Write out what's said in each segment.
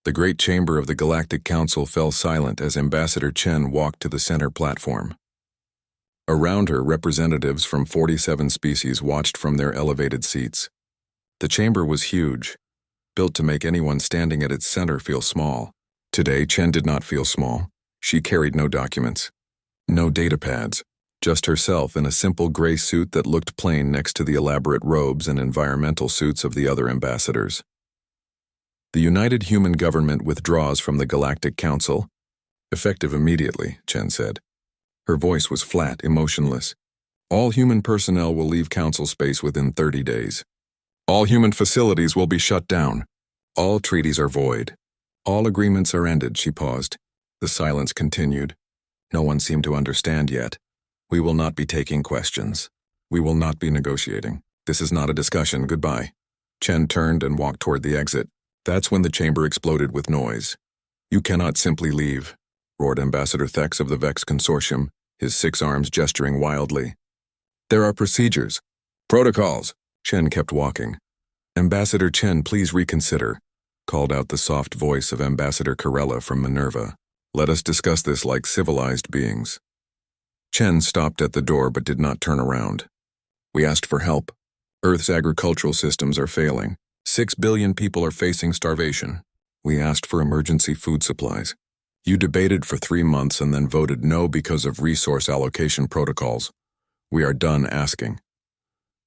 The great chamber of the Galactic Council fell silent as Ambassador Chen walked to the center platform. Around her, representatives from 47 species watched from their elevated seats. The chamber was huge, built to make anyone standing at its center feel small. Today, Chen did not feel small. She carried no documents, no data pads, just herself in a simple gray suit that looked plain next to the elaborate robes and environmental suits of the other ambassadors. The United Human Government withdraws from the Galactic Council. Effective immediately, Chen said. Her voice was flat, emotionless. All human personnel will leave Council space within 30 days. All human facilities will be shut down. All treaties are void. All agreements are ended, she paused. The silence continued. No one seemed to understand yet. We will not be taking questions. We will not be negotiating. This is not a discussion. Goodbye. Chen turned and walked toward the exit. That's when the chamber exploded with noise. You cannot simply leave, roared Ambassador Thex of the Vex Consortium, his 6 arms gesturing wildly. There are procedures. Protocols. Chen kept walking. Ambassador Chen, please reconsider, called out the soft voice of Ambassador Corella from Minerva. Let us discuss this like civilized beings. Chen stopped at the door but did not turn around. We asked for help. Earth's agricultural systems are failing. 6 billion people are facing starvation. We asked for emergency food supplies. You debated for 3 months and then voted no because of resource allocation protocols. We are done asking.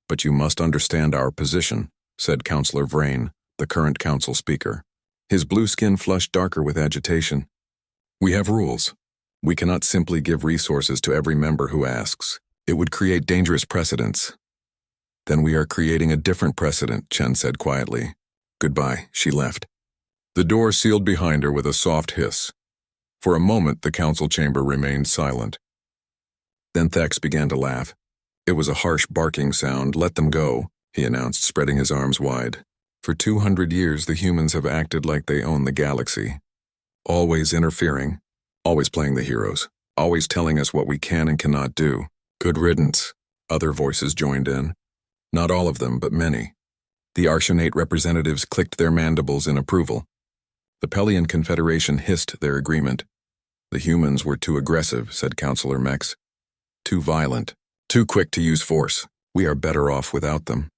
But you must understand our position, said Councillor Vrain, the current council speaker. His blue skin flushed darker with agitation. We have rules. We cannot simply give resources to every member who asks. It would create dangerous precedents. Then we are creating a different precedent, Chen said quietly. Goodbye, she left. The door sealed behind her with a soft hiss. For a moment, the council chamber remained silent. Then Thex began to laugh. It was a harsh barking sound. Let them go, he announced, spreading his arms wide. For 200 years, the humans have acted like they own the galaxy. Always interfering, always playing the heroes, always telling us what we can and cannot do. Good riddance, other voices joined in. Not all of them, but many. The Arsenate representatives clicked their mandibles in approval. The Pelian Confederation hissed their agreement. The humans were too aggressive, said Councillor Mex. Too violent, too quick to use force. We are better off without them.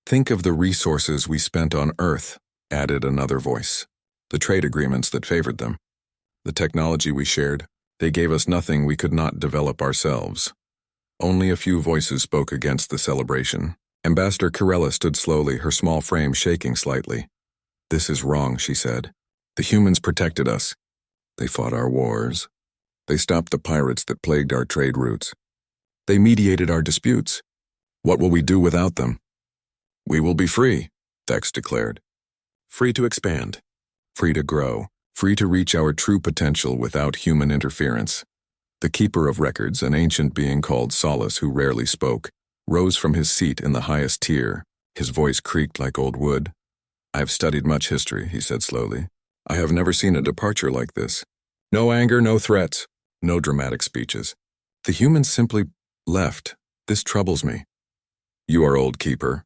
Think of the resources we spent on Earth, added another voice. The trade agreements that favored them. The technology we shared, they gave us nothing we could not develop ourselves. Only a few voices spoke against the celebration. Ambassador Corella stood slowly, her small frame shaking slightly. This is wrong, she said. The humans protected us. They fought our wars. They stopped the pirates that plagued our trade routes. They mediated our disputes. What will we do without them? We will be free, Thex declared. Free to expand. Free to grow. Free to reach our true potential without human interference. The Keeper of Records, an ancient being called Solace who rarely spoke, rose from his seat in the highest tier. His voice creaked like old wood. I have studied much history, he said slowly. I have never seen a departure like this. No anger, no threats, no dramatic speeches. The humans simply left. This troubles me. You are old, Keeper,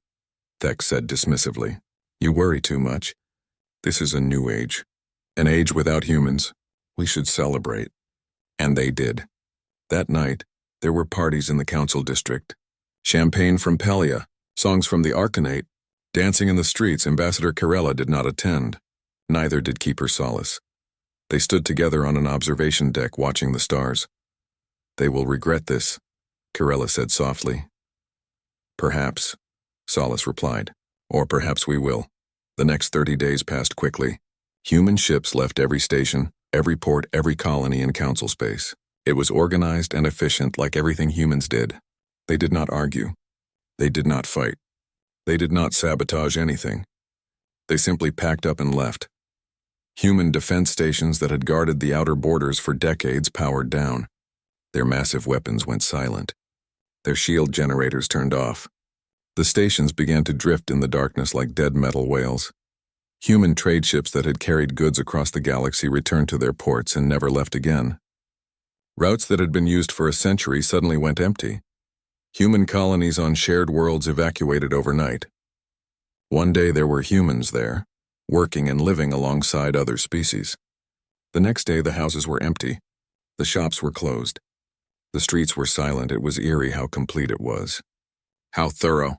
Thex said dismissively. You worry too much. This is a new age. An age without humans. We should celebrate. And they did. That night, there were parties in the council district. Champagne from Pelia, songs from the Arcanate, dancing in the streets. Ambassador Corella did not attend. Neither did Keeper Solace. They stood together on an observation deck watching the stars. They will regret this, Corella said softly. Perhaps, Solace replied. Or perhaps we will. The next 30 days passed quickly. Human ships left every station, every port, every colony in council space. It was organized and efficient like everything humans did. They did not argue. They did not fight. They did not sabotage anything. They simply packed up and left. Human defense stations that had guarded the outer borders for decades powered down. Their massive weapons went silent. Their shield generators turned off. The stations began to drift in the darkness like dead metal whales. Human trade ships that had carried goods across the galaxy returned to their ports and never left again. Routes that had been used for a century suddenly went empty. Human colonies on shared worlds evacuated overnight. One day there were humans there. working and living alongside other species. The next day, the houses were empty. The shops were closed. The streets were silent. It was eerie how complete it was. How thorough.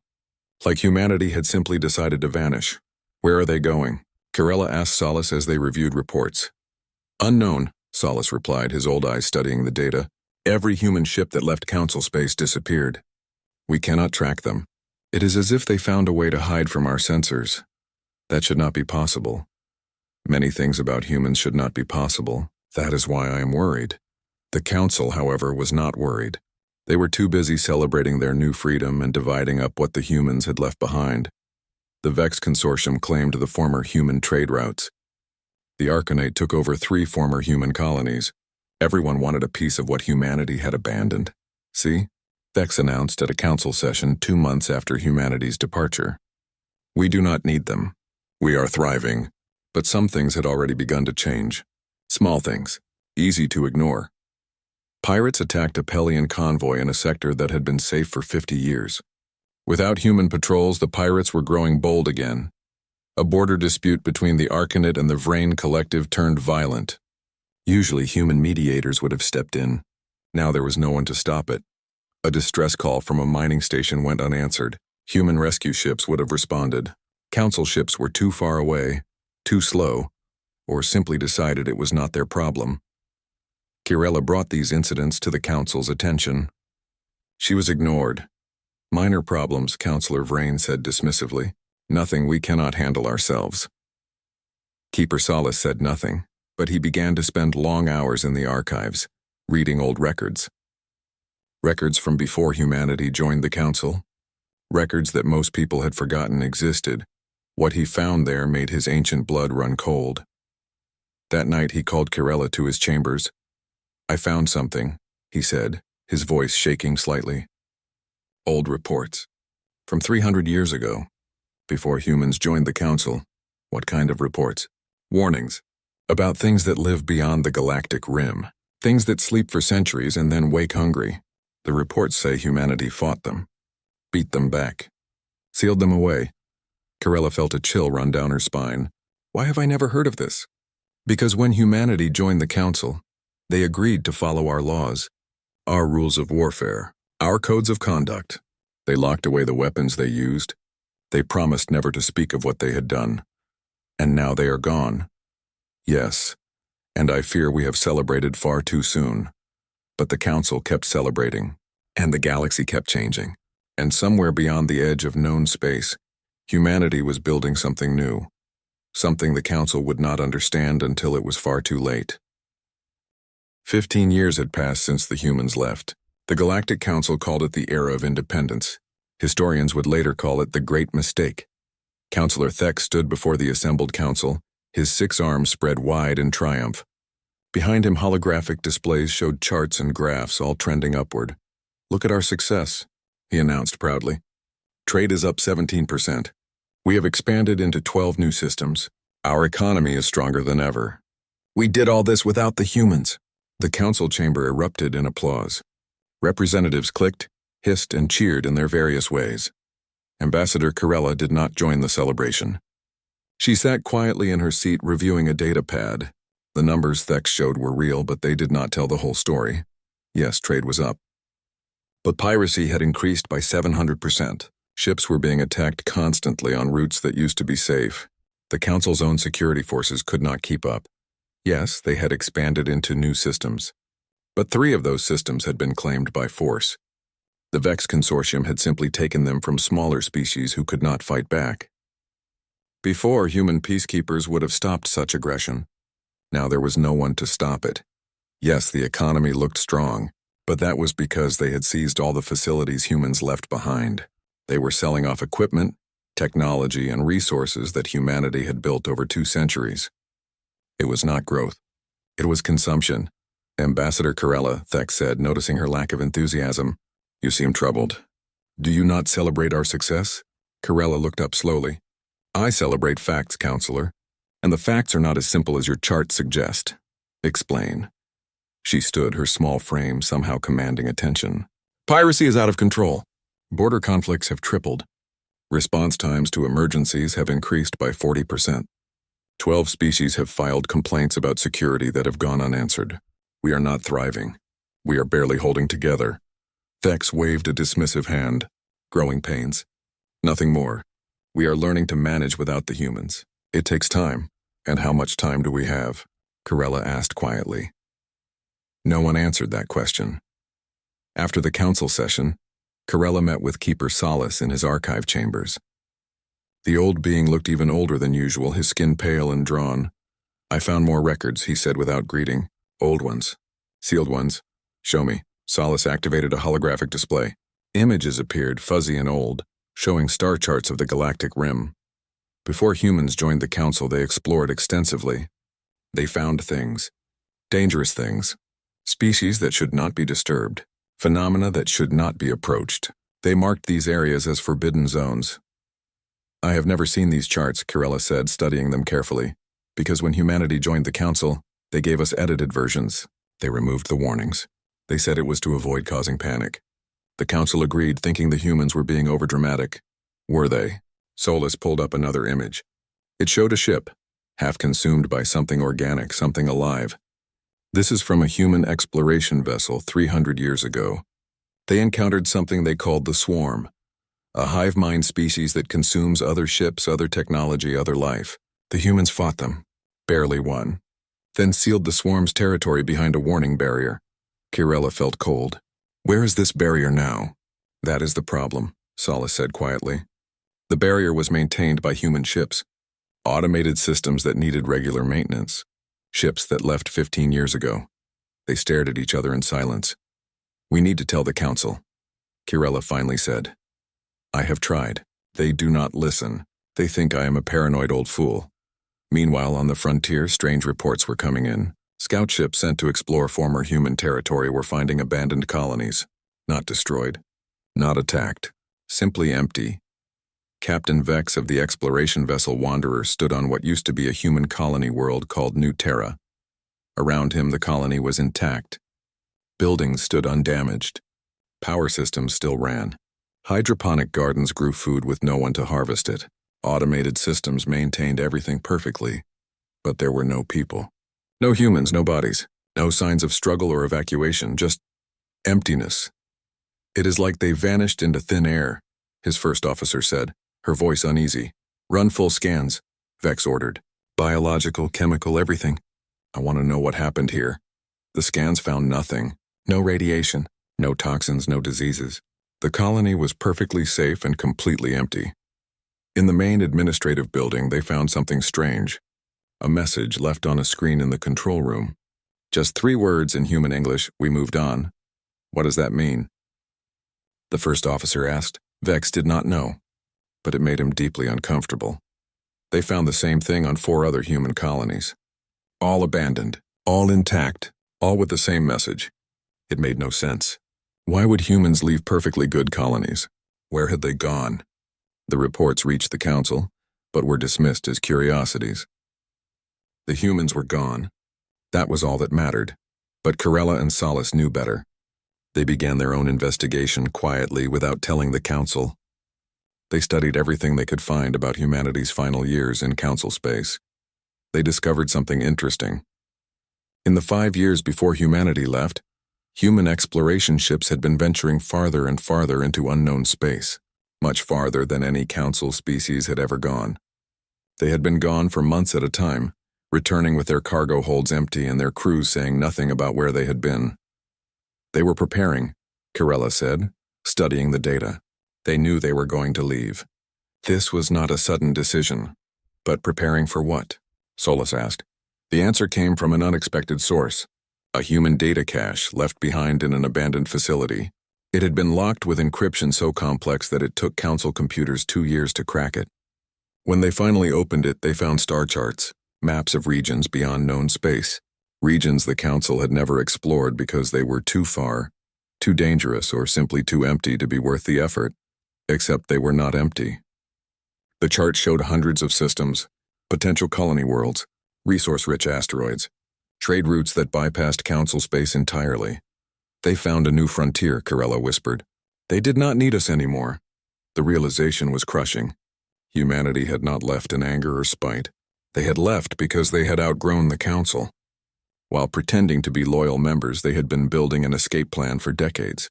Like humanity had simply decided to vanish. Where are they going? Kirella asked Solace as they reviewed reports. Unknown, Solace replied, his old eyes studying the data. Every human ship that left Council space disappeared. We cannot track them. It is as if they found a way to hide from our sensors. That should not be possible. Many things about humans should not be possible. That is why I am worried. The Council, however, was not worried. They were too busy celebrating their new freedom and dividing up what the humans had left behind. The Vex Consortium claimed the former human trade routes. The Arcanate took over 3 former human colonies. Everyone wanted a piece of what humanity had abandoned. See? Vex announced at a council session 2 months after humanity's departure. We do not need them. We are thriving. But some things had already begun to change. Small things, easy to ignore. Pirates attacked a Pelian convoy in a sector that had been safe for 50 years. Without human patrols, the pirates were growing bold again. A border dispute between the Arcanate and the Vrain Collective turned violent. Usually human mediators would have stepped in. Now there was no one to stop it. A distress call from a mining station went unanswered. Human rescue ships would have responded. Council ships were too far away, too slow, or simply decided it was not their problem. Kirella brought these incidents to the Council's attention. She was ignored. Minor problems, Councillor Vrain said dismissively. Nothing we cannot handle ourselves. Keeper Solace said nothing, but he began to spend long hours in the archives, reading old records. Records from before humanity joined the Council. Records that most people had forgotten existed. What he found there made his ancient blood run cold. That night he called Kirella to his chambers. I found something, he said, his voice shaking slightly. Old reports. From 300 years ago, before humans joined the Council. What kind of reports? Warnings. About things that live beyond the galactic rim. Things that sleep for centuries and then wake hungry. The reports say humanity fought them. Beat them back. Sealed them away. Kirella felt a chill run down her spine. Why have I never heard of this? Because when humanity joined the Council, they agreed to follow our laws, our rules of warfare, our codes of conduct. They locked away the weapons they used. They promised never to speak of what they had done. And now they are gone. Yes, and I fear we have celebrated far too soon. But the Council kept celebrating, and the galaxy kept changing. And somewhere beyond the edge of known space, humanity was building something new. Something the Council would not understand until it was far too late. 15 years had passed since the humans left. The Galactic Council called it the Era of Independence. Historians would later call it the Great Mistake. Councillor Thek stood before the assembled council, his 6 arms spread wide in triumph. Behind him, holographic displays showed charts and graphs, all trending upward. Look at our success, he announced proudly. Trade is up 17%. We have expanded into 12 new systems. Our economy is stronger than ever. We did all this without the humans. The council chamber erupted in applause. Representatives clicked, hissed, and cheered in their various ways. Ambassador Kirella did not join the celebration. She sat quietly in her seat reviewing a data pad. The numbers Thek showed were real, but they did not tell the whole story. Yes, trade was up. But piracy had increased by 700%. Ships were being attacked constantly on routes that used to be safe. The Council's own security forces could not keep up. Yes, they had expanded into new systems. But 3 of those systems had been claimed by force. The Vex Consortium had simply taken them from smaller species who could not fight back. Before, human peacekeepers would have stopped such aggression. Now there was no one to stop it. Yes, the economy looked strong, but that was because they had seized all the facilities humans left behind. They were selling off equipment, technology, and resources that humanity had built over 2 centuries. It was not growth. It was consumption. Ambassador Kirella, Thek said, noticing her lack of enthusiasm. You seem troubled. Do you not celebrate our success? Kirella looked up slowly. I celebrate facts, Counselor. And the facts are not as simple as your charts suggest. Explain. She stood, her small frame somehow commanding attention. Piracy is out of control. Border conflicts have tripled. Response times to emergencies have increased by 40%. 12 species have filed complaints about security that have gone unanswered. We are not thriving. We are barely holding together. Vex waved a dismissive hand. Growing pains. Nothing more. We are learning to manage without the humans. It takes time. And how much time do we have? Corella asked quietly. No one answered that question. After the council session, Corella met with Keeper Solace in his archive chambers. The old being looked even older than usual, his skin pale and drawn. I found more records, he said without greeting. Old ones. Sealed ones. Show me. Solace activated a holographic display. Images appeared, fuzzy and old, showing star charts of the galactic rim. Before humans joined the council, they explored extensively. They found things. Dangerous things. Species that should not be disturbed. Phenomena that should not be approached. They marked these areas as forbidden zones. I have never seen these charts, Corella said, studying them carefully, because when humanity joined the council, they gave us edited versions. They removed the warnings. They said it was to avoid causing panic. The council agreed, thinking the humans were being overdramatic. Were they? Solus pulled up another image. It showed a ship, half consumed by something organic, something alive. This is from a human exploration vessel 300 years ago. They encountered something they called the swarm, a hive mind species that consumes other ships, other technology, other life. The humans fought them, barely won, then sealed the swarm's territory behind a warning barrier. Corella felt cold. Where is this barrier now? That is the problem, Solace said quietly. The barrier was maintained by human ships, automated systems that needed regular maintenance, ships that left 15 years ago. They stared at each other in silence. We need to tell the council, Corella finally said. I have tried. They do not listen. They think I am a paranoid old fool. Meanwhile, on the frontier, strange reports were coming in. Scout ships sent to explore former human territory were finding abandoned colonies. Not destroyed. Not attacked. Simply empty. Captain Vex of the exploration vessel Wanderer stood on what used to be a human colony world called New Terra. Around him, the colony was intact. Buildings stood undamaged. Power systems still ran. Hydroponic gardens grew food with no one to harvest it. Automated systems maintained everything perfectly. But there were no people. No humans, no bodies. No signs of struggle or evacuation, just emptiness. It is like they vanished into thin air, his first officer said, her voice uneasy. Run full scans, Vex ordered. Biological, chemical, everything. I want to know what happened here. The scans found nothing. No radiation, no toxins, no diseases. The colony was perfectly safe and completely empty. In the main administrative building, they found something strange. A message left on a screen in the control room. Just 3 words in human English, we moved on. What does that mean? The first officer asked. Vex did not know, but it made him deeply uncomfortable. They found the same thing on 4 other human colonies. All abandoned, all intact, all with the same message. It made no sense. Why would humans leave perfectly good colonies? Where had they gone? The reports reached the council, but were dismissed as curiosities. The humans were gone. That was all that mattered. But Corella and Solace knew better. They began their own investigation quietly without telling the council. They studied everything they could find about humanity's final years in council space. They discovered something interesting. In the 5 years before humanity left, human exploration ships had been venturing farther and farther into unknown space, much farther than any council species had ever gone. They had been gone for months at a time, returning with their cargo holds empty and their crews saying nothing about where they had been. They were preparing, Corella said, studying the data. They knew they were going to leave. This was not a sudden decision. But preparing for what? Solus asked. The answer came from an unexpected source. A human data cache left behind in an abandoned facility. It had been locked with encryption so complex that it took council computers 2 years to crack it. When they finally opened it, they found star charts, maps of regions beyond known space, regions the council had never explored because they were too far, too dangerous, or simply too empty to be worth the effort. Except they were not empty. The chart showed hundreds of systems, potential colony worlds, resource-rich asteroids, trade routes that bypassed council space entirely. They found a new frontier, Corella whispered. They did not need us anymore. The realization was crushing. Humanity had not left in anger or spite. They had left because they had outgrown the council. While pretending to be loyal members, they had been building an escape plan for decades.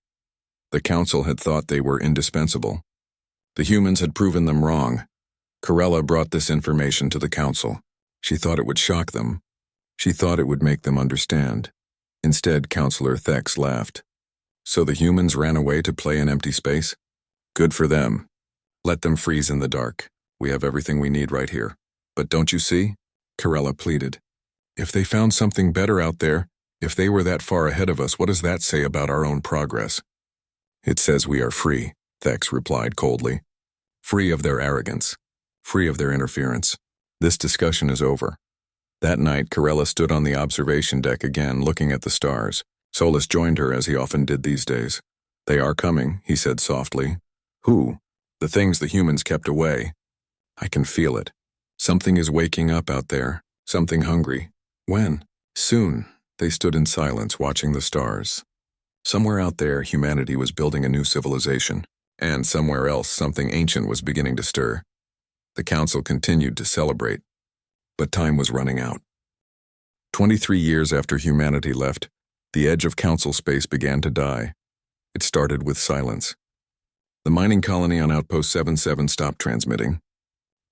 The council had thought they were indispensable. The humans had proven them wrong. Corella brought this information to the council. She thought it would shock them. She thought it would make them understand. Instead, Counselor Thex laughed. So the humans ran away to play in empty space? Good for them. Let them freeze in the dark. We have everything we need right here. But don't you see? Corella pleaded. If they found something better out there, if they were that far ahead of us, what does that say about our own progress? It says we are free, Thex replied coldly. Free of their arrogance. Free of their interference. This discussion is over. That night, Corella stood on the observation deck again, looking at the stars. Solus joined her as he often did these days. They are coming, he said softly. Who? The things the humans kept away. I can feel it. Something is waking up out there. Something hungry. When? Soon. They stood in silence, watching the stars. Somewhere out there, humanity was building a new civilization, and somewhere else, something ancient was beginning to stir. The council continued to celebrate, but time was running out. 23 years after humanity left, the edge of council space began to die. It started with silence. The mining colony on Outpost 77 stopped transmitting.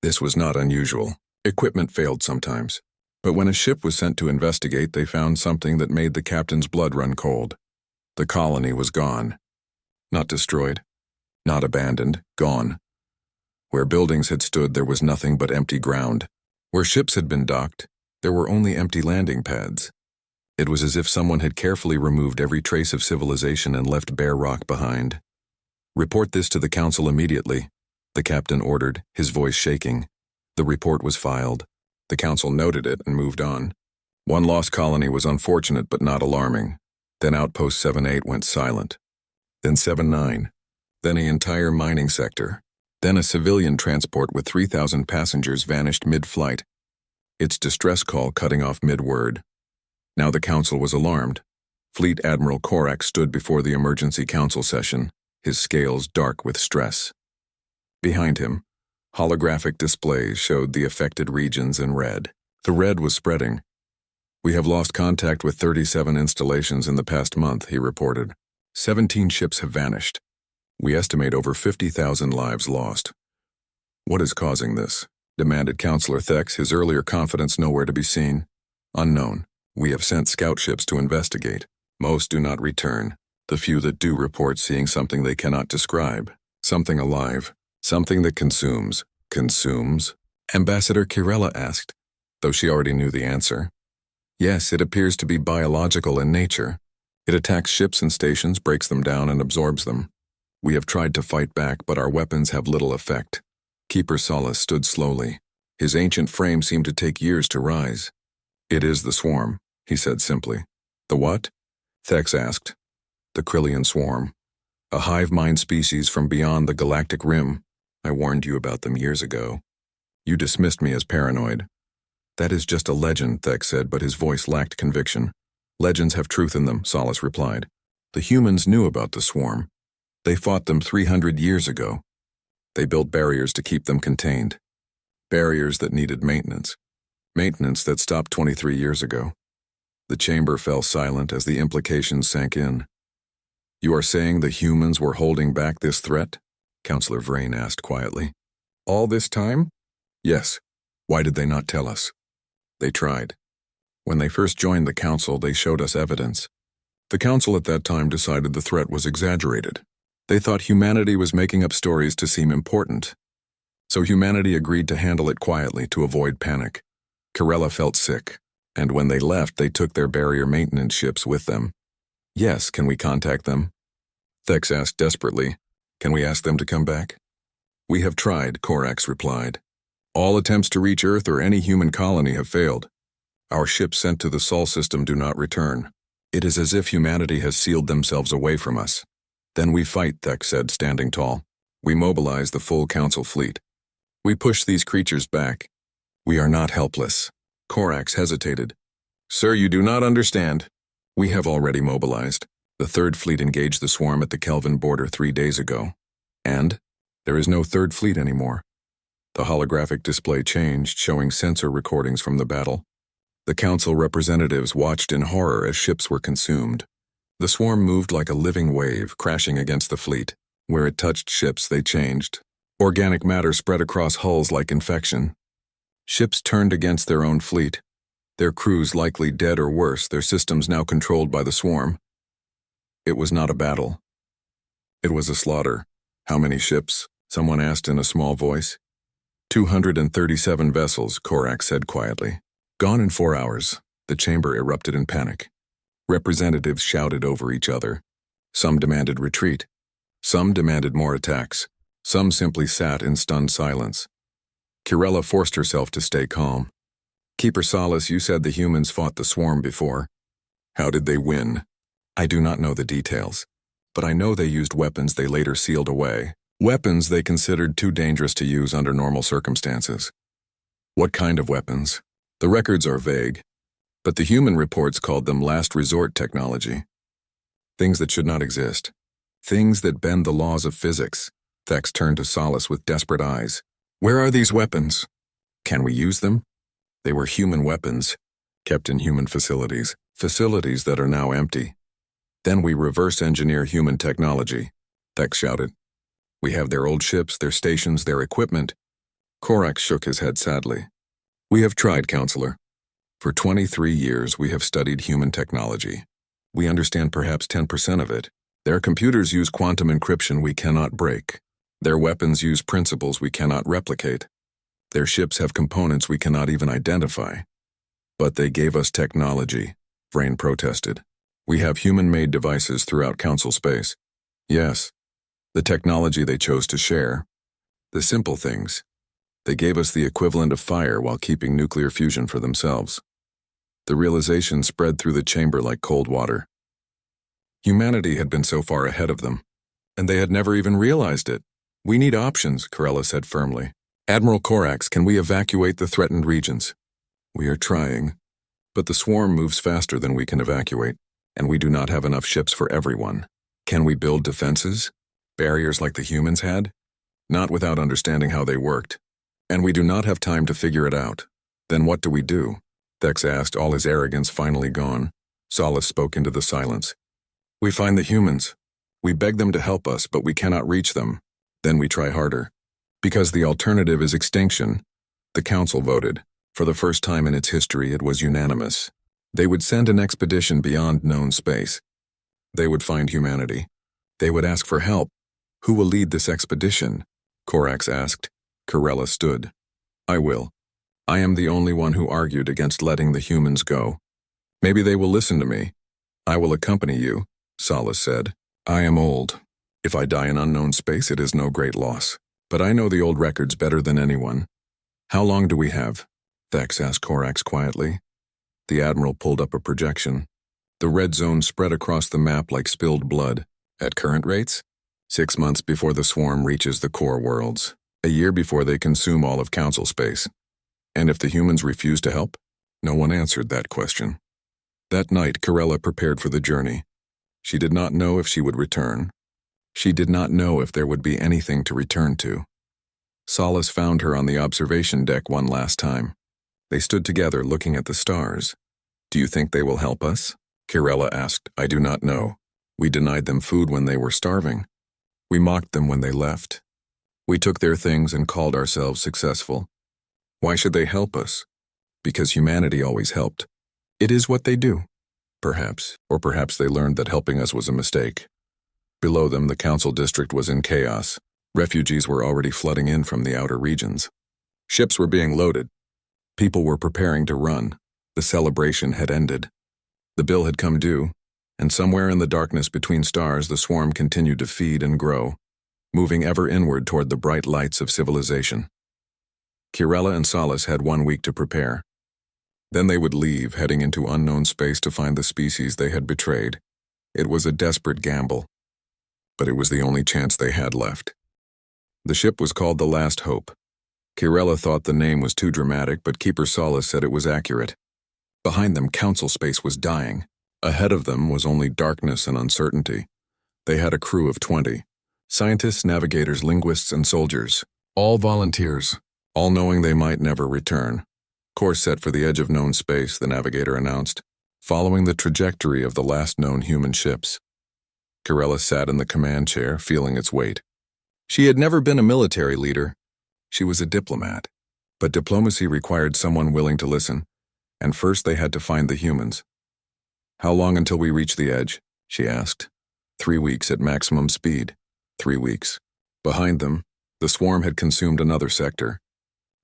This was not unusual. Equipment failed sometimes. But when a ship was sent to investigate, they found something that made the captain's blood run cold. The colony was gone. Not destroyed. Not abandoned. Gone. Where buildings had stood, there was nothing but empty ground. Where ships had been docked, there were only empty landing pads. It was as if someone had carefully removed every trace of civilization and left bare rock behind. Report this to the council immediately, the captain ordered, his voice shaking. The report was filed. The council noted it and moved on. One lost colony was unfortunate but not alarming. Then Outpost 78 went silent. Then 79. Then the entire mining sector. Then a civilian transport with 3,000 passengers vanished mid-flight, its distress call cutting off mid-word. Now the council was alarmed. Fleet Admiral Korak stood before the emergency council session, his scales dark with stress. Behind him, holographic displays showed the affected regions in red. The red was spreading. We have lost contact with 37 installations in the past month, he reported. 17 ships have vanished. We estimate over 50,000 lives lost. What is causing this? Demanded Counselor Thex, his earlier confidence nowhere to be seen. Unknown. We have sent scout ships to investigate. Most do not return. The few that do report seeing something they cannot describe. Something alive. Something that consumes. Consumes? Ambassador Corella asked, though she already knew the answer. Yes, it appears to be biological in nature. It attacks ships and stations, breaks them down, and absorbs them. We have tried to fight back, but our weapons have little effect. Keeper Solus stood slowly. His ancient frame seemed to take years to rise. It is the swarm, he said simply. The what? Thex asked. The Krillian swarm. A hive mind species from beyond the galactic rim. I warned you about them years ago. You dismissed me as paranoid. That is just a legend, Thex said, but his voice lacked conviction. Legends have truth in them, Solus replied. The humans knew about the swarm. They fought them 300 years ago. They built barriers to keep them contained. Barriers that needed maintenance. Maintenance that stopped 23 years ago. The chamber fell silent as the implications sank in. You are saying the humans were holding back this threat? Counselor Vrain asked quietly. All this time? Yes. Why did they not tell us? They tried. When they first joined the council, they showed us evidence. The council at that time decided the threat was exaggerated. They thought humanity was making up stories to seem important. So humanity agreed to handle it quietly to avoid panic. Corella felt sick, and when they left, they took their barrier maintenance ships with them. Yes, can we contact them? Thex asked desperately. Can we ask them to come back? We have tried, Korax replied. All attempts to reach Earth or any human colony have failed. Our ships sent to the Sol system do not return. It is as if humanity has sealed themselves away from us. Then we fight, Thex said, standing tall. We mobilize the full council fleet. We push these creatures back. We are not helpless. Korax hesitated. Sir, you do not understand. We have already mobilized. The Third Fleet engaged the swarm at the Kelvin border 3 days ago. And there is no Third Fleet anymore. The holographic display changed, showing sensor recordings from the battle. The council representatives watched in horror as ships were consumed. The swarm moved like a living wave, crashing against the fleet. Where it touched ships, they changed. Organic matter spread across hulls like infection. Ships turned against their own fleet. Their crews likely dead or worse, their systems now controlled by the swarm. It was not a battle. It was a slaughter. How many ships? Someone asked in a small voice. 237 vessels, Korak said quietly. Gone in 4 hours. The chamber erupted in panic. Representatives shouted over each other. Some demanded retreat. Some demanded more attacks. Some simply sat in stunned silence. Kirella forced herself to stay calm. Keeper Solace, you said the humans fought the swarm before. How did they win? I do not know the details, but I know they used weapons they later sealed away. Weapons they considered too dangerous to use under normal circumstances. What kind of weapons? The records are vague, but the human reports called them last resort technology. Things that should not exist. Things that bend the laws of physics. Thex turned to Solace with desperate eyes. Where are these weapons? Can we use them? They were human weapons, kept in human facilities that are now empty. Then we reverse engineer human technology, Thex shouted. We have their old ships, their stations, their equipment. Korak shook his head sadly. We have tried, Counselor. For 23 years we have studied human technology. We understand perhaps 10% of it. Their computers use quantum encryption we cannot break. Their weapons use principles we cannot replicate. Their ships have components we cannot even identify. But they gave us technology, Vrain protested. We have human-made devices throughout Council space. Yes, the technology they chose to share. The simple things. They gave us the equivalent of fire while keeping nuclear fusion for themselves. The realization spread through the chamber like cold water. Humanity had been so far ahead of them, and they had never even realized it. We need options, Corella said firmly. Admiral Korax, can we evacuate the threatened regions? We are trying, but the swarm moves faster than we can evacuate, and we do not have enough ships for everyone. Can we build defenses? Barriers like the humans had? Not without understanding how they worked. And we do not have time to figure it out. Then what do we do? Thex asked, all his arrogance finally gone. Solace spoke into the silence. We find the humans. We beg them to help us, but we cannot reach them. Then we try harder. Because the alternative is extinction. The Council voted. For the first time in its history, it was unanimous. They would send an expedition beyond known space. They would find humanity. They would ask for help. Who will lead this expedition? Korax asked. Corella stood. I will. I am the only one who argued against letting the humans go. Maybe they will listen to me. I will accompany you, Solace said. I am old. If I die in unknown space, it is no great loss. But I know the old records better than anyone. How long do we have? Thex asked Korax quietly. The Admiral pulled up a projection. The red zone spread across the map like spilled blood. At current rates? 6 months before the swarm reaches the core worlds. A year before they consume all of Council space. And if the humans refuse to help? No one answered that question. That night, Corella prepared for the journey. She did not know if she would return. She did not know if there would be anything to return to. Solace found her on the observation deck one last time. They stood together looking at the stars. Do you think they will help us? Corella asked. I do not know. We denied them food when they were starving. We mocked them when they left. We took their things and called ourselves successful. Why should they help us? Because humanity always helped. It is what they do. Perhaps, or perhaps they learned that helping us was a mistake. Below them, the Council district was in chaos. Refugees were already flooding in from the outer regions. Ships were being loaded. People were preparing to run. The celebration had ended. The bill had come due, and somewhere in the darkness between stars, the swarm continued to feed and grow, moving ever inward toward the bright lights of civilization. Corella and Solace had 1 week to prepare. Then they would leave, heading into unknown space to find the species they had betrayed. It was a desperate gamble, but it was the only chance they had left. The ship was called the Last Hope. Corella thought the name was too dramatic, but Keeper Solace said it was accurate. Behind them, Council space was dying. Ahead of them was only darkness and uncertainty. They had a crew of 20. Scientists, navigators, linguists, and soldiers. All volunteers. all knowing they might never return. Course set for the edge of known space, the navigator announced, following the trajectory of the last known human ships. Corella sat in the command chair, feeling its weight. She had never been a military leader. She was a diplomat. But diplomacy required someone willing to listen, and first they had to find the humans. How long until we reach the edge? She asked. 3 weeks at maximum speed. 3 weeks. Behind them, the swarm had consumed another sector.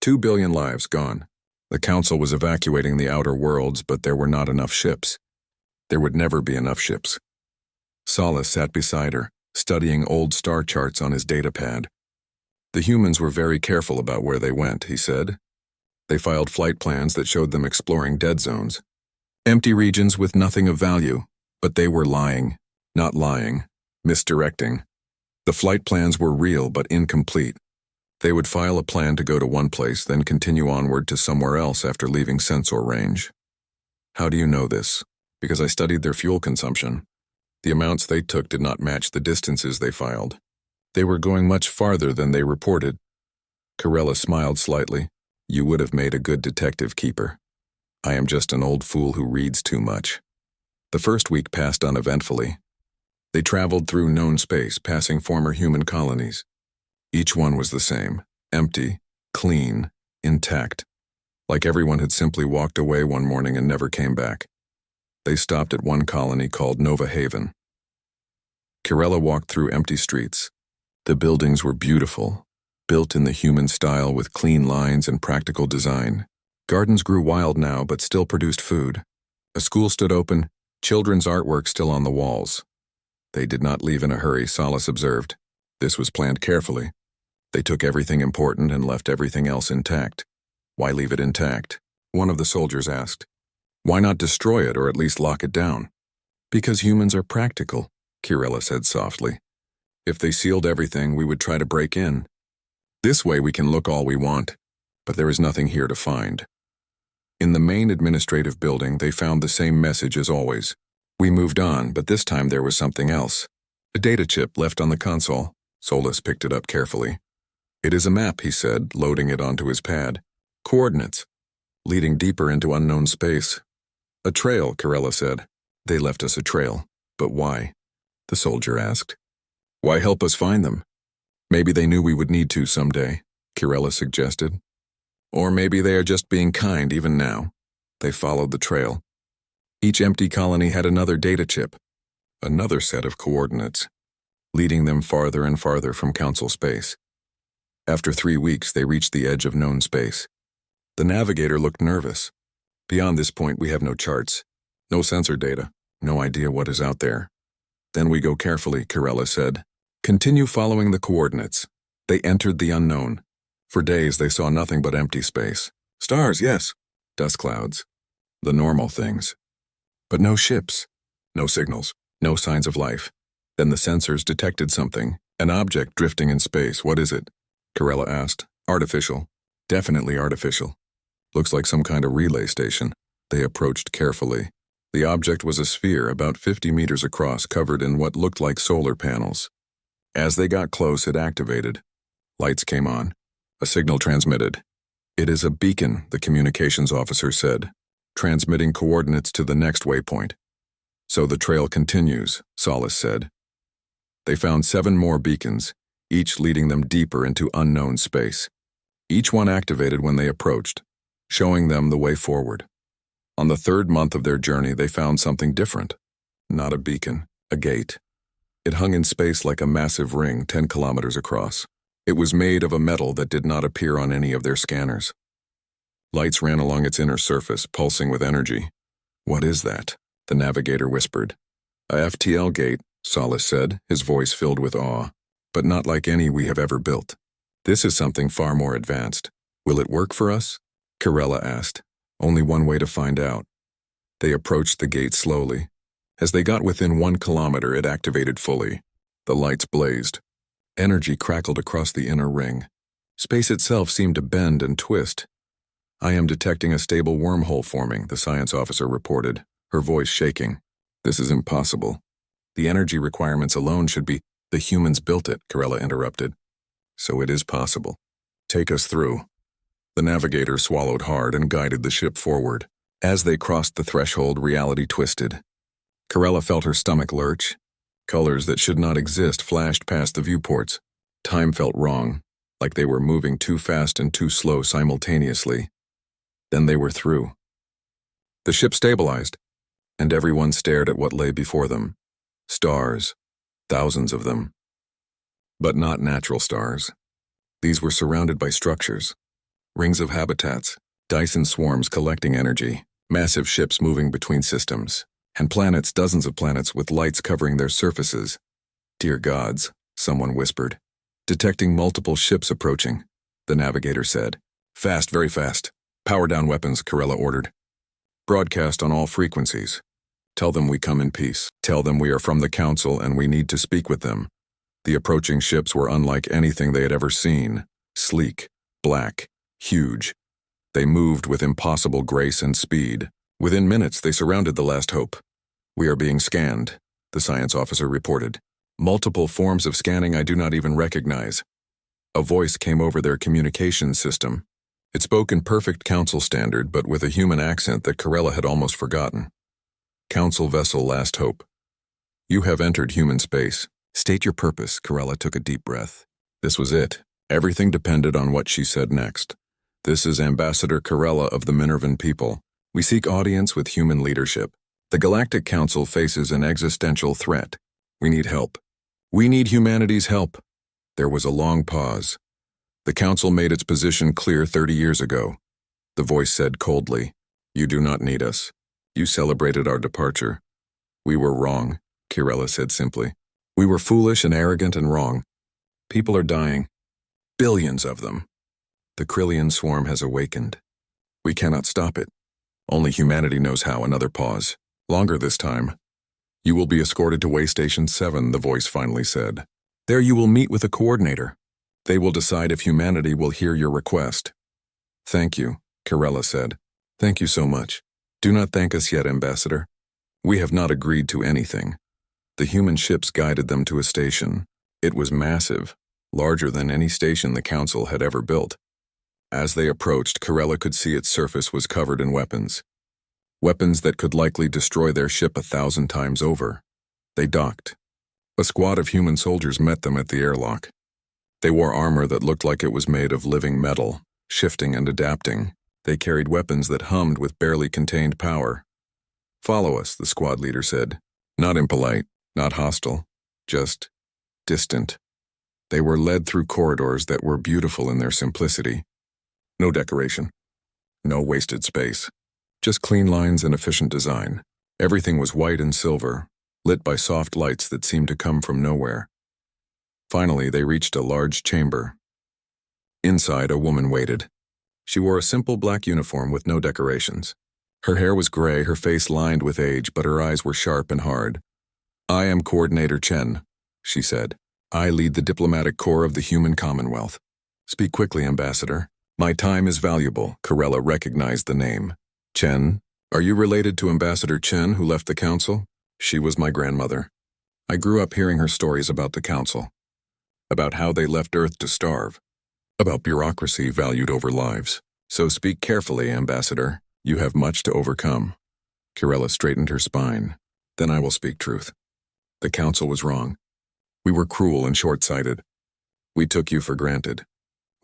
2 billion lives gone. The council was evacuating the outer worlds, but there were not enough ships. There would never be enough ships. Solace sat beside her, studying old star charts on his datapad. The humans were very careful about where they went, he said. They filed flight plans that showed them exploring dead zones. Empty regions with nothing of value, but they were lying, not lying, misdirecting. The flight plans were real but incomplete. They would file a plan to go to one place, then continue onward to somewhere else after leaving sensor range. How do you know this? Because I studied their fuel consumption. The amounts they took did not match the distances they filed. They were going much farther than they reported. Corella smiled slightly. You would have made a good detective keeper. I am just an old fool who reads too much. The first week passed uneventfully. They traveled through known space, passing former human colonies. Each one was the same, empty, clean, intact, like everyone had simply walked away one morning and never came back. They stopped at one colony called Nova Haven. Corella walked through empty streets. The buildings were beautiful, built in the human style with clean lines and practical design. Gardens grew wild now but still produced food. A school stood open, children's artwork still on the walls. They did not leave in a hurry, Solace observed. This was planned carefully. They took everything important and left everything else intact. Why leave it intact? One of the soldiers asked. Why not destroy it or at least lock it down? Because humans are practical, Corella said softly. If they sealed everything, we would try to break in. This way we can look all we want, but there is nothing here to find. In the main administrative building, they found the same message as always. We moved on, but this time there was something else. A data chip left on the console. Solace picked it up carefully. It is a map, he said, loading it onto his pad. Coordinates, leading deeper into unknown space. A trail, Corella said. They left us a trail. But why? The soldier asked. Why help us find them? Maybe they knew we would need to someday, Corella suggested. Or maybe they are just being kind even now. They followed the trail. Each empty colony had another data chip, another set of coordinates, leading them farther and farther from council space. After 3 weeks, they reached the edge of known space. The navigator looked nervous. Beyond this point, we have no charts, no sensor data, no idea what is out there. Then we go carefully, Corella said. Continue following the coordinates. They entered the unknown. For days, they saw nothing but empty space. Stars, yes. Dust clouds. The normal things. But no ships, no signals, no signs of life. Then the sensors detected something, an object drifting in space. What is it? Corella asked. Artificial. Definitely artificial. Looks like some kind of relay station. They approached carefully. The object was a sphere about 50 meters across, covered in what looked like solar panels. As they got close, it activated. Lights came on. A signal transmitted. It is a beacon, the communications officer said, transmitting coordinates to the next waypoint. So the trail continues, Solace said. They found 7 more beacons, each leading them deeper into unknown space. Each one activated when they approached, showing them the way forward. On the 3rd month of their journey, they found something different. Not a beacon, a gate. It hung in space like a massive ring 10 kilometers across. It was made of a metal that did not appear on any of their scanners. Lights ran along its inner surface, pulsing with energy. What is that? The navigator whispered. A FTL gate, Solace said, his voice filled with awe. But not like any we have ever built. This is something far more advanced. Will it work for us? Corella asked. Only one way to find out. They approached the gate slowly. As they got within 1 kilometer, it activated fully. The lights blazed. Energy crackled across the inner ring. Space itself seemed to bend and twist. I am detecting a stable wormhole forming, the science officer reported, her voice shaking. This is impossible. The energy requirements alone should be— The humans built it, Corella interrupted. So it is possible. Take us through. The navigator swallowed hard and guided the ship forward. As they crossed the threshold, reality twisted. Corella felt her stomach lurch. Colors that should not exist flashed past the viewports. Time felt wrong, like they were moving too fast and too slow simultaneously. Then they were through. The ship stabilized, and everyone stared at what lay before them. Stars, thousands of them. But not natural stars. These were surrounded by structures, rings of habitats, Dyson swarms collecting energy, massive ships moving between systems, and planets, dozens of planets with lights covering their surfaces. Dear gods, someone whispered. Detecting multiple ships approaching, the navigator said. Fast, very fast. Power down weapons, Corella ordered. Broadcast on all frequencies. Tell them we come in peace. Tell them we are from the Council and we need to speak with them. The approaching ships were unlike anything they had ever seen. Sleek, black, huge. They moved with impossible grace and speed. Within minutes, they surrounded the Last Hope. We are being scanned, the science officer reported. Multiple forms of scanning I do not even recognize. A voice came over their communications system. It spoke in perfect Council standard, but with a human accent that Corella had almost forgotten. Council vessel Last Hope. You have entered human space. State your purpose, Corella took a deep breath. This was it. Everything depended on what she said next. This is Ambassador Corella of the Minervan people. We seek audience with human leadership. The Galactic Council faces an existential threat. We need help. We need humanity's help. There was a long pause. The Council made its position clear 30 years ago. The voice said coldly, You do not need us. You celebrated our departure. We were wrong, Corella said simply. We were foolish and arrogant and wrong. People are dying. Billions of them. The Krillian swarm has awakened. We cannot stop it. Only humanity knows how. Another pause. Longer this time. You will be escorted to Way Station 7, the voice finally said. There you will meet with a coordinator. They will decide if humanity will hear your request. Thank you, Corella said. Thank you so much. Do not thank us yet, Ambassador. We have not agreed to anything. The human ships guided them to a station. It was massive, larger than any station the Council had ever built. As they approached, Corella could see its surface was covered in weapons. Weapons that could likely destroy their ship 1,000 times over. They docked. A squad of human soldiers met them at the airlock. They wore armor that looked like it was made of living metal, shifting and adapting. They carried weapons that hummed with barely contained power. Follow us, the squad leader said. Not impolite, not hostile, just distant. They were led through corridors that were beautiful in their simplicity. No decoration. No wasted space. Just clean lines and efficient design. Everything was white and silver, lit by soft lights that seemed to come from nowhere. Finally, they reached a large chamber. Inside, a woman waited. She wore a simple black uniform with no decorations. Her hair was gray, her face lined with age, but her eyes were sharp and hard. I am Coordinator Chen, she said. I lead the diplomatic corps of the Human Commonwealth. Speak quickly, Ambassador. My time is valuable. Corella recognized the name. Chen? Are you related to Ambassador Chen, who left the Council? She was my grandmother. I grew up hearing her stories about the Council. About how they left Earth to starve. About bureaucracy valued over lives. So speak carefully, Ambassador. You have much to overcome. Corella straightened her spine. Then I will speak truth. The Council was wrong. We were cruel and short-sighted. We took you for granted.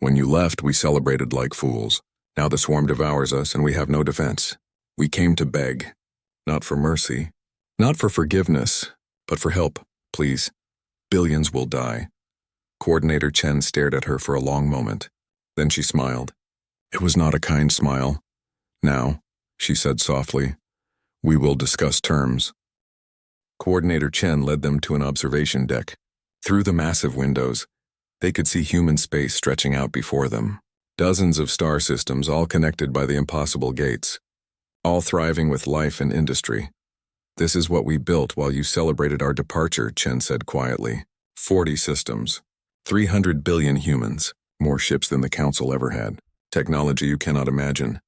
When you left, we celebrated like fools. Now the swarm devours us and we have no defense. We came to beg. Not for mercy. Not for forgiveness. But for help, please. Billions will die. Coordinator Chen stared at her for a long moment. Then she smiled. It was not a kind smile. Now, she said softly, we will discuss terms. Coordinator Chen led them to an observation deck. Through the massive windows, they could see human space stretching out before them. Dozens of star systems, all connected by the impossible gates. All thriving with life and industry. This is what we built while you celebrated our departure, Chen said quietly. 40 systems. 300 billion humans. More ships than the Council ever had. Technology you cannot imagine.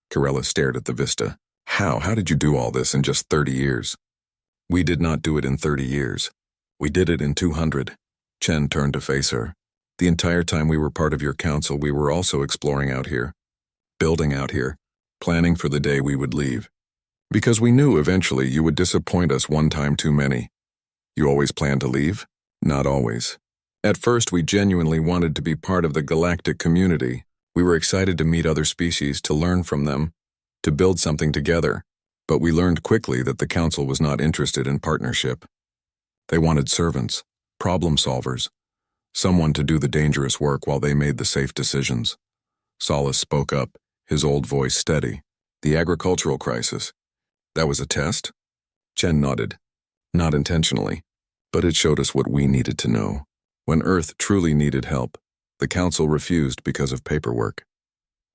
Corella stared at the vista. How did you do all this in just 30 years? We did not do it in 30 years. We did it in 200. Chen turned to face her. The entire time we were part of your council, we were also exploring out here. building out here, planning for the day we would leave. Because we knew eventually you would disappoint us one time too many. You always planned to leave? Not always. At first, we genuinely wanted to be part of the galactic community. We were excited to meet other species, to learn from them, to build something together. But we learned quickly that the Council was not interested in partnership. They wanted servants, problem solvers, someone to do the dangerous work while they made the safe decisions. Solace spoke up, his old voice steady. The agricultural crisis. That was a test? Chen nodded. Not intentionally, but it showed us what we needed to know. When Earth truly needed help, the Council refused because of paperwork.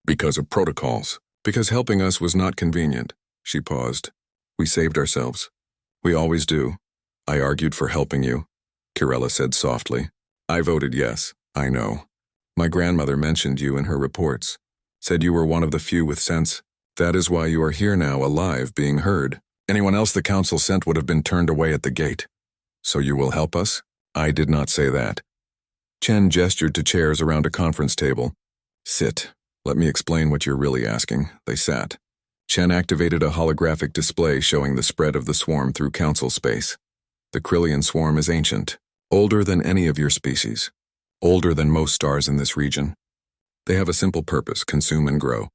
Because of protocols. Because helping us was not convenient. She paused. We saved ourselves. We always do. I argued for helping you, Kirella said softly. I voted yes, I know. My grandmother mentioned you in her reports. Said you were one of the few with sense. That is why you are here now, alive, being heard. Anyone else the Council sent would have been turned away at the gate. So you will help us? I did not say that. Chen gestured to chairs around a conference table. Sit. Let me explain what you're really asking. They sat. Chen activated a holographic display showing the spread of the swarm through Council space. The Krillian swarm is ancient, older than any of your species, older than most stars in this region. They have a simple purpose: consume and grow.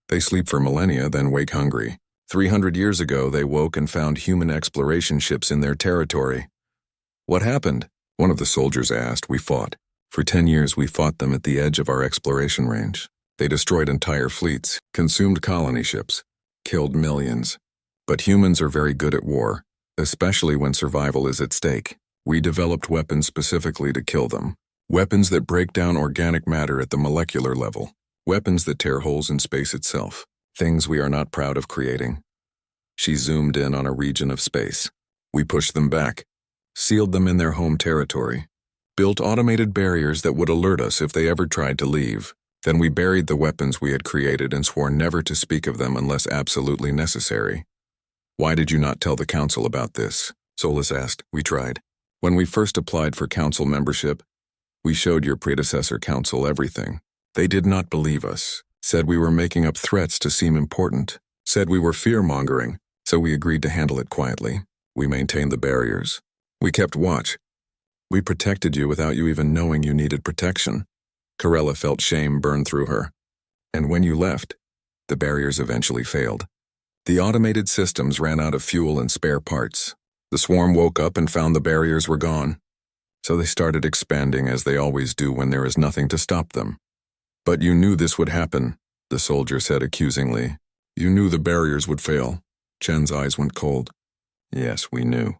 They sleep for millennia, then wake hungry. 300 years ago, they woke and found human exploration ships in their territory. What happened? One of the soldiers asked. We fought. For 10 years, we fought them at the edge of our exploration range. They destroyed entire fleets, consumed colony ships, killed millions. But humans are very good at war, especially when survival is at stake. We developed weapons specifically to kill them. Weapons that break down organic matter at the molecular level. Weapons that tear holes in space itself. Things we are not proud of creating. She zoomed in on a region of space. We pushed them back, sealed them in their home territory, built automated barriers that would alert us if they ever tried to leave. Then we buried the weapons we had created and swore never to speak of them unless absolutely necessary. Why did you not tell the Council about this? Solus asked. We tried. When we first applied for Council membership, we showed your predecessor Council everything. They did not believe us, said we were making up threats to seem important, said we were fear-mongering, so we agreed to handle it quietly. We maintained the barriers. We kept watch. We protected you without you even knowing you needed protection. Kirella felt shame burn through her. And when you left, the barriers eventually failed. The automated systems ran out of fuel and spare parts. The swarm woke up and found the barriers were gone. So they started expanding as they always do when there is nothing to stop them. But you knew this would happen, the soldier said accusingly. You knew the barriers would fail. Chen's eyes went cold. Yes, we knew.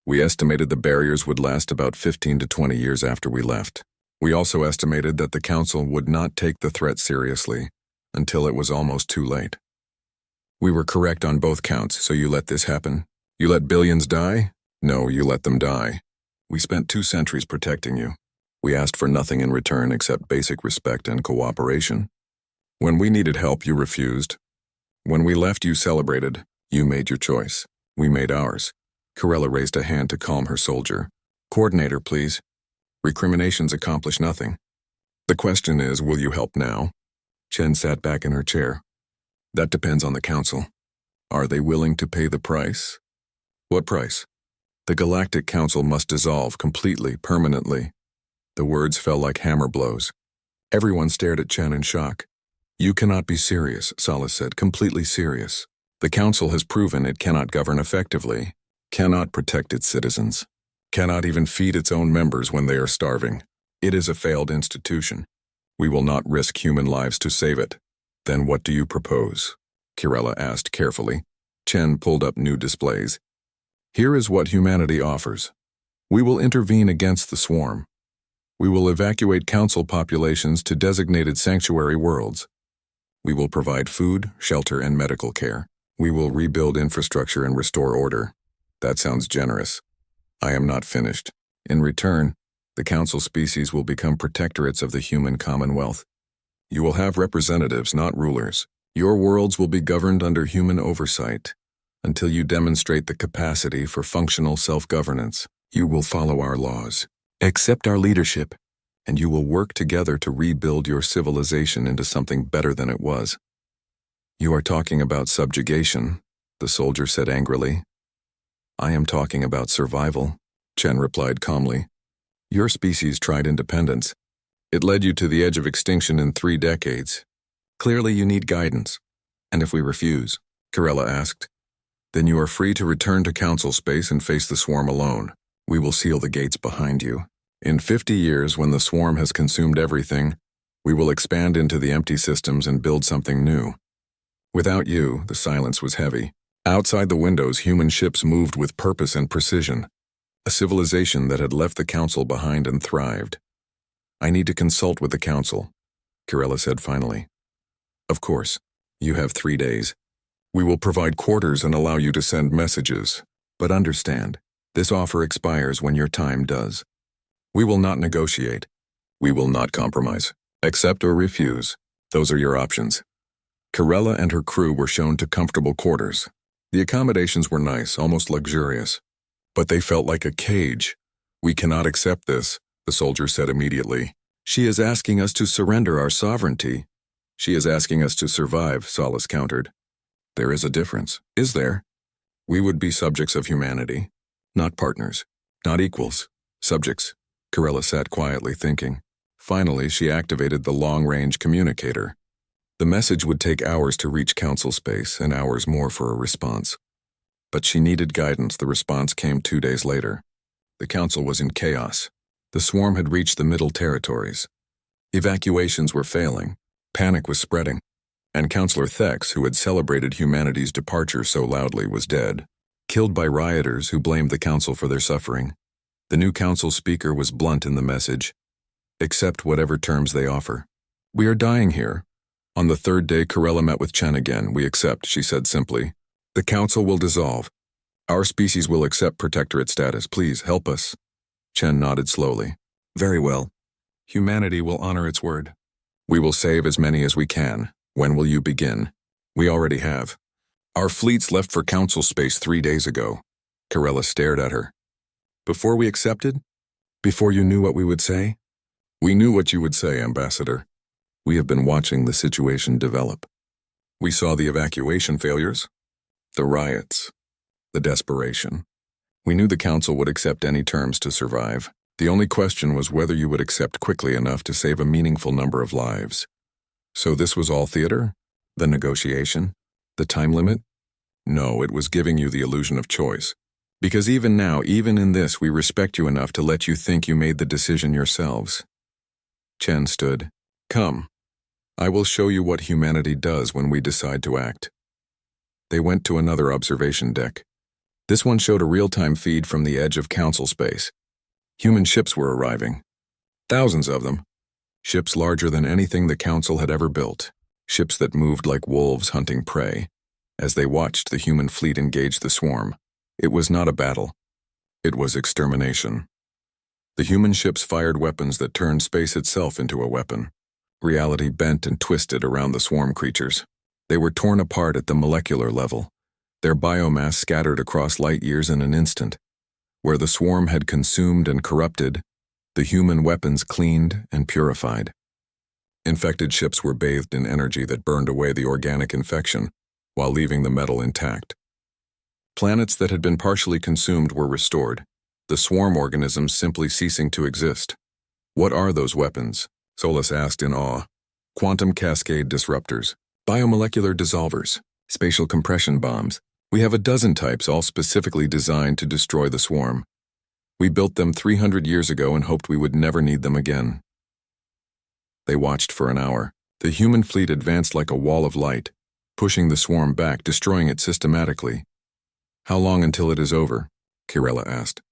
We estimated the barriers would last about 15 to 20 years after we left. We also estimated that the Council would not take the threat seriously until it was almost too late. We were correct on both counts, so you let this happen. You let billions die? No, you let them die. We spent 2 centuries protecting you. We asked for nothing in return except basic respect and cooperation. When we needed help, you refused. When we left, you celebrated. You made your choice. We made ours. Kirella raised a hand to calm her soldier. Coordinator, please. Recriminations accomplish nothing. The question is, will you help now? Chen sat back in her chair. That depends on the Council. Are they willing to pay the price? What price? The Galactic Council must dissolve completely, permanently. The words fell like hammer blows. Everyone stared at Chen in shock. You cannot be serious, Solace said, completely serious. The Council has proven it cannot govern effectively, cannot protect its citizens, cannot even feed its own members when they are starving. It is a failed institution. We will not risk human lives to save it. Then what do you propose? Kirella asked carefully. Chen pulled up new displays. Here is what humanity offers. We will intervene against the swarm. We will evacuate Council populations to designated sanctuary worlds. We will provide food, shelter, and medical care. We will rebuild infrastructure and restore order. That sounds generous. I am not finished. In return, the Council species will become protectorates of the human commonwealth. You will have representatives, not rulers. Your worlds will be governed under human oversight. Until you demonstrate the capacity for functional self-governance, you will follow our laws. Accept our leadership, and you will work together to rebuild your civilization into something better than it was. You are talking about subjugation, the soldier said angrily. I am talking about survival, Chen replied calmly. Your species tried independence. It led you to the edge of extinction in 3 decades. Clearly you need guidance. And if we refuse, Corella asked, then you are free to return to council space and face the swarm alone. We will seal the gates behind you. In 50 years, when the swarm has consumed everything, we will expand into the empty systems and build something new. Without you, the silence was heavy. Outside the windows, human ships moved with purpose and precision. A civilization that had left the council behind and thrived. I need to consult with the council, Corella said finally. Of course, you have 3 days. We will provide quarters and allow you to send messages. But understand, this offer expires when your time does. We will not negotiate. We will not compromise. Accept or refuse. Those are your options. Corella and her crew were shown to comfortable quarters. The accommodations were nice, almost luxurious. But they felt like a cage. We cannot accept this, the soldier said immediately. She is asking us to surrender our sovereignty. She is asking us to survive, Solace countered. There is a difference, is there? We would be subjects of humanity, not partners, not equals, subjects. Corella sat quietly thinking. Finally, she activated the long-range communicator. The message would take hours to reach council space and hours more for a response. But she needed guidance. The response came 2 days later. The council was in chaos. The swarm had reached the middle territories. Evacuations were failing. Panic was spreading. And Councillor Thex, who had celebrated humanity's departure so loudly, was dead, killed by rioters who blamed the council for their suffering. The new council speaker was blunt in the message. Accept whatever terms they offer. We are dying here. On the 3rd day, Corella met with Chen again. We accept, she said simply. The council will dissolve. Our species will accept protectorate status. Please help us. Chen nodded slowly. Very well. Humanity will honor its word. We will save as many as we can. When will you begin? We already have. Our fleets left for council space 3 days ago. Corella stared at her. Before we accepted? Before you knew what we would say? We knew what you would say, Ambassador. We have been watching the situation develop. We saw the evacuation failures, the riots, the desperation. We knew the council would accept any terms to survive. The only question was whether you would accept quickly enough to save a meaningful number of lives. So this was all theater? The negotiation? The time limit? No, it was giving you the illusion of choice. Because even now, even in this, we respect you enough to let you think you made the decision yourselves. Chen stood. Come. I will show you what humanity does when we decide to act. They went to another observation deck. This one showed a real-time feed from the edge of council space. Human ships were arriving. Thousands of them. Ships larger than anything the council had ever built. Ships that moved like wolves hunting prey. As they watched the human fleet engage the swarm, it was not a battle. It was extermination. The human ships fired weapons that turned space itself into a weapon. Reality bent and twisted around the swarm creatures. They were torn apart at the molecular level. Their biomass scattered across light years in an instant. Where the swarm had consumed and corrupted, the human weapons cleaned and purified. Infected ships were bathed in energy that burned away the organic infection, while leaving the metal intact. Planets that had been partially consumed were restored, the swarm organisms simply ceasing to exist. What are those weapons? Solus asked in awe. Quantum cascade disruptors, biomolecular dissolvers, spatial compression bombs. We have a dozen types, all specifically designed to destroy the swarm. We built them 300 years ago and hoped we would never need them again. They watched for an hour. The human fleet advanced like a wall of light, pushing the swarm back, destroying it systematically. How long until it is over? Corella asked.